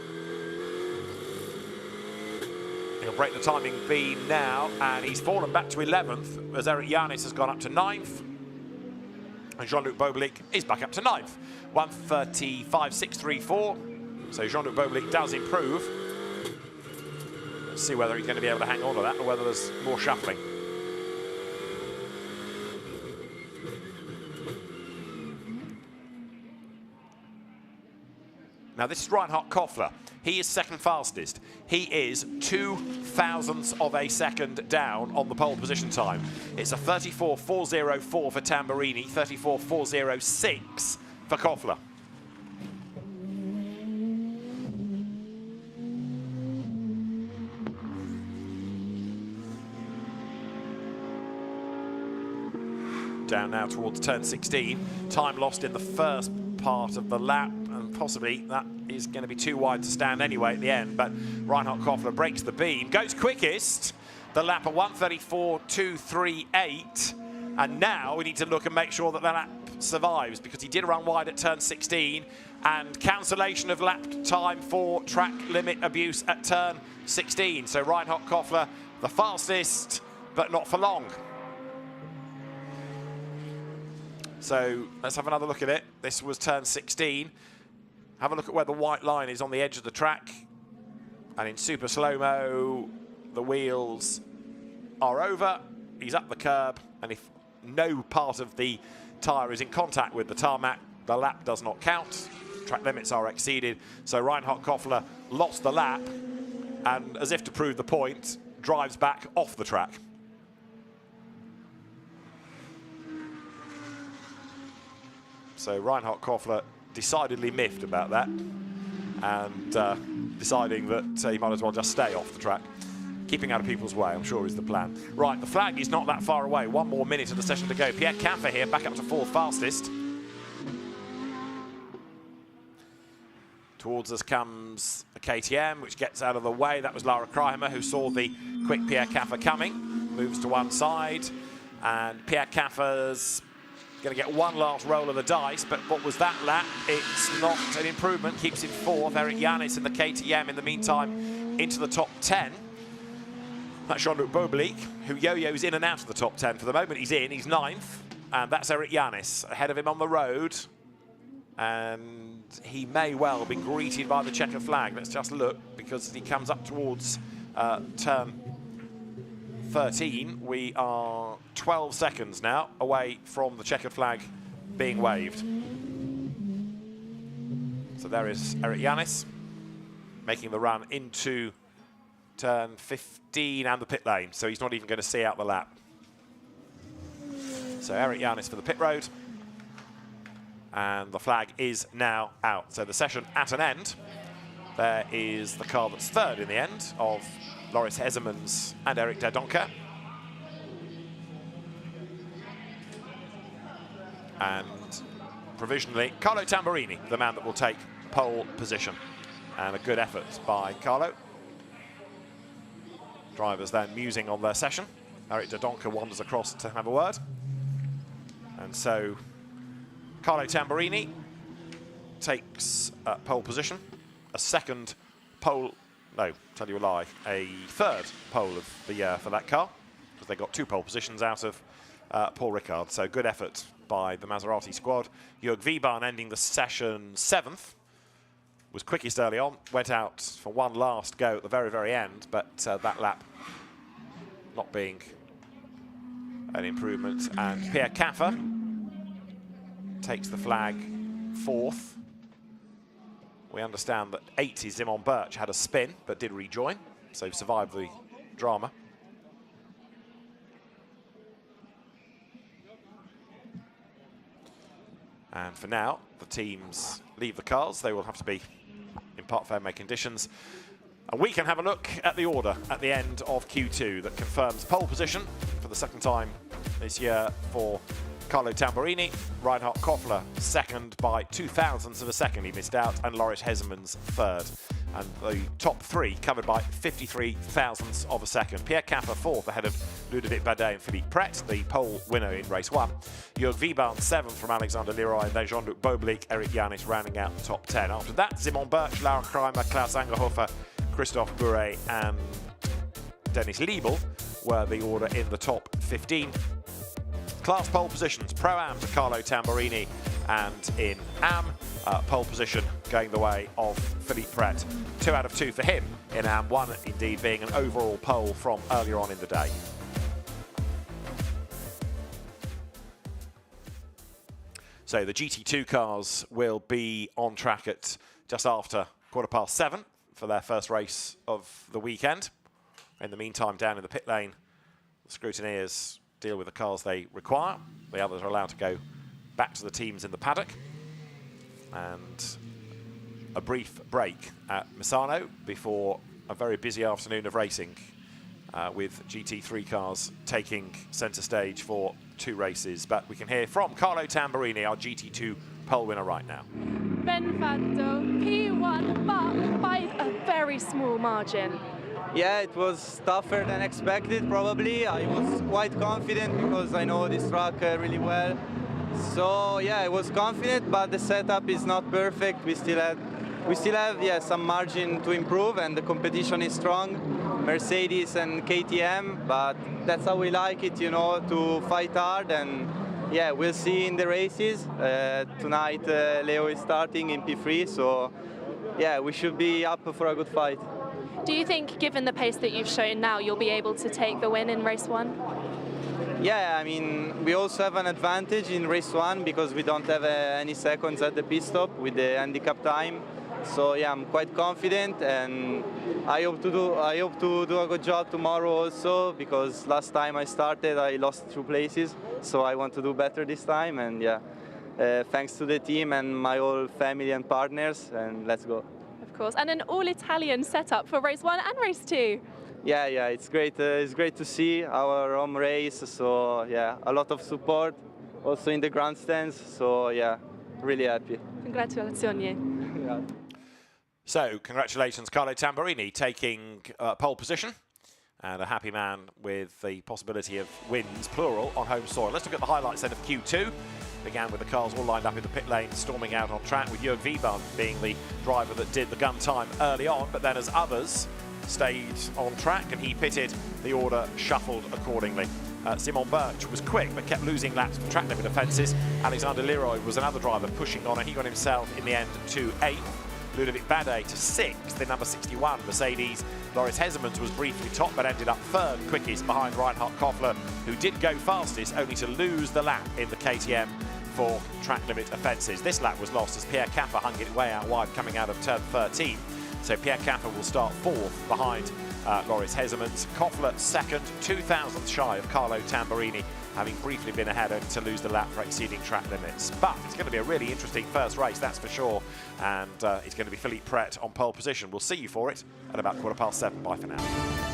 He'll break the timing beam now, and he's fallen back to 11th, as Eric Yanis has gone up to 9th. And Jean-Luc Boblique is back up to 9th. 1:35.634. So Jean-Luc Boblique does improve. Let's see whether he's going to be able to hang on to that, or whether there's more shuffling. Now this is Reinhard Koffler. He is second fastest. He is 0.02 of a second down on the pole position time. It's a 34.404 for Tamborini, 34.406 for Koffler. Down now towards turn 16. Time lost in the first part of the lap, and possibly that is going to be too wide to stand anyway at the end, but Reinhard Koffler breaks the beam, goes quickest, the lap at 1:34.238, and now we need to look and make sure that the lap survives, because he did run wide at turn 16, and cancellation of lap time for track limit abuse at turn 16. So Reinhard Koffler, the fastest, but not for long. So let's have another look at it. This was turn 16. Have a look at where the white line is on the edge of the track. And in super slow-mo, the wheels are over. He's up the curb. And if no part of the tyre is in contact with the tarmac, the lap does not count. Track limits are exceeded. So Reinhard Koffler lost the lap, and as if to prove the point, drives back off the track. So Reinhard Koffler decidedly miffed about that, and deciding that he might as well just stay off the track. Keeping out of people's way, I'm sure, is the plan. Right, the flag is not that far away. 1 more minute of the session to go. Pierre Caffer here, back up to 4th fastest. Towards us comes a KTM, which gets out of the way. That was Lara Kraihamer, who saw the quick Pierre Caffer coming. Moves to one side, and Pierre Caffer's going to get one last roll of the dice, but what was that lap? It's not an improvement. Keeps him 4th. Eric Yanis in the KTM, in the meantime, into the top 10. That's Jean-Luc Boblique, who yo-yos in and out of the top 10. For the moment, he's in. He's 9th. And that's Eric Yanis, ahead of him on the road. And he may well be greeted by the checker flag. Let's just look, because he comes up towards turn 13. We are 12 seconds now away from the checkered flag being waved. So there is Eric Yanis making the run into turn 15 and the pit lane. So he's not even going to see out the lap. So Eric Yanis for the pit road. And the flag is now out. So the session at an end. There is the car that's third in the end of Loris Hezemans and Eric Derdoncker. And provisionally, Carlo Tamborini, the man that will take pole position. And a good effort by Carlo. Drivers then musing on their session. Eric Derdoncker wanders across to have a word. And so Carlo Tamborini takes pole position. A second pole, no, tell you a lie, a third pole of the year for that car, because they got 2 pole positions out of Paul Ricard. So good effort by the Maserati squad. Jörg Wiebahn ending the session 7th. Was quickest early on, went out for one last go at the very, very end, but that lap not being an improvement. And Pierre Caffer takes the flag 4th. We understand that 80 Simon Birch had a spin, but did rejoin, so survived the drama. And for now, the teams leave the cars. They will have to be in part fair-made conditions. And we can have a look at the order at the end of Q2 that confirms pole position for the second time this year for Carlo Tamborini. Reinhard Koffler second by 0.02 of a second, he missed out, and Loris Hezemans third. And the top 3 covered by 53 thousandths of a second. Pierre Caffer 4th ahead of Ludovic Badet and Philippe Pret, the pole winner in race 1. Jörg Wiebahn 7th from Alexander Leroy, and then Jean-Luc Boblik, Eric Yanis rounding out the top 10. After that, Simon Birch, Laura Kraihamer, Klaus Angerhofer, Christophe Bourret and Dennis Liebel were the order in the top 15. Class pole positions, Pro-Am to Carlo Tamborini, and in Am, pole position going the way of Philippe Pret. 2 out of 2 for him in Am, 1 indeed being an overall pole from earlier on in the day. So the GT2 cars will be on track at just after 7:15 for their first race of the weekend. In the meantime, down in the pit lane, the scrutineers deal with the cars they require. The others are allowed to go back to the teams in the paddock. And a brief break at Misano before a very busy afternoon of racing with GT3 cars taking centre stage for 2 races. But we can hear from Carlo Tamborini, our GT2 pole winner right now. Ben fatto, P1, but by a very small margin. Yeah, it was tougher than expected, probably. I was quite confident because I know this track really well. So yeah, I was confident, but the setup is not perfect. We still have some margin to improve, and the competition is strong. Mercedes and KTM, but that's how we like it, you know, to fight hard. And yeah, we'll see in the races. Tonight, Leo is starting in P3, so yeah, we should be up for a good fight. Do you think, given the pace that you've shown now, you'll be able to take the win in race 1? Yeah, I mean, we also have an advantage in race 1 because we don't have any seconds at the pit stop with the handicap time. So yeah, I'm quite confident, and I hope to do a good job tomorrow also, because last time I started I lost 2 places, so I want to do better this time. And yeah, thanks to the team and my whole family and partners, and let's go. Of course, and an all-Italian setup for race 1 and race 2. Yeah, it's great. It's great to see our home race. So yeah, a lot of support, also in the grandstands. So yeah, really happy. Congratulazioni. Yeah. So congratulations, Carlo Tamborini taking pole position, and a happy man with the possibility of wins, plural, on home soil. Let's look at the highlights then of Q2. Began with the cars all lined up in the pit lane, storming out on track, with Jörg Wiebahn being the driver that did the gun time early on, but then as others stayed on track and he pitted, the order shuffled accordingly. Simon Birch was quick but kept losing laps for track limit offences. Alexander Leroy was another driver pushing on, and he got himself in the end to 8th. Ludovic Badet to 6th, the number 61 Mercedes. Loris Hezemans was briefly top but ended up 3rd quickest behind Reinhard Koffler, who did go fastest, only to lose the lap in the KTM for track limit offences. This lap was lost as Pierre Caffer hung it way out wide coming out of turn 13. So Pierre Caffer will start 4th behind Loris Hezemans. Koffler 2nd, 0.02 shy of Carlo Tamborini having briefly been ahead only to lose the lap for exceeding track limits. But it's going to be a really interesting first race, that's for sure, and it's going to be Philippe Pret on pole position. We'll see you for it at about 7:15. Bye for now.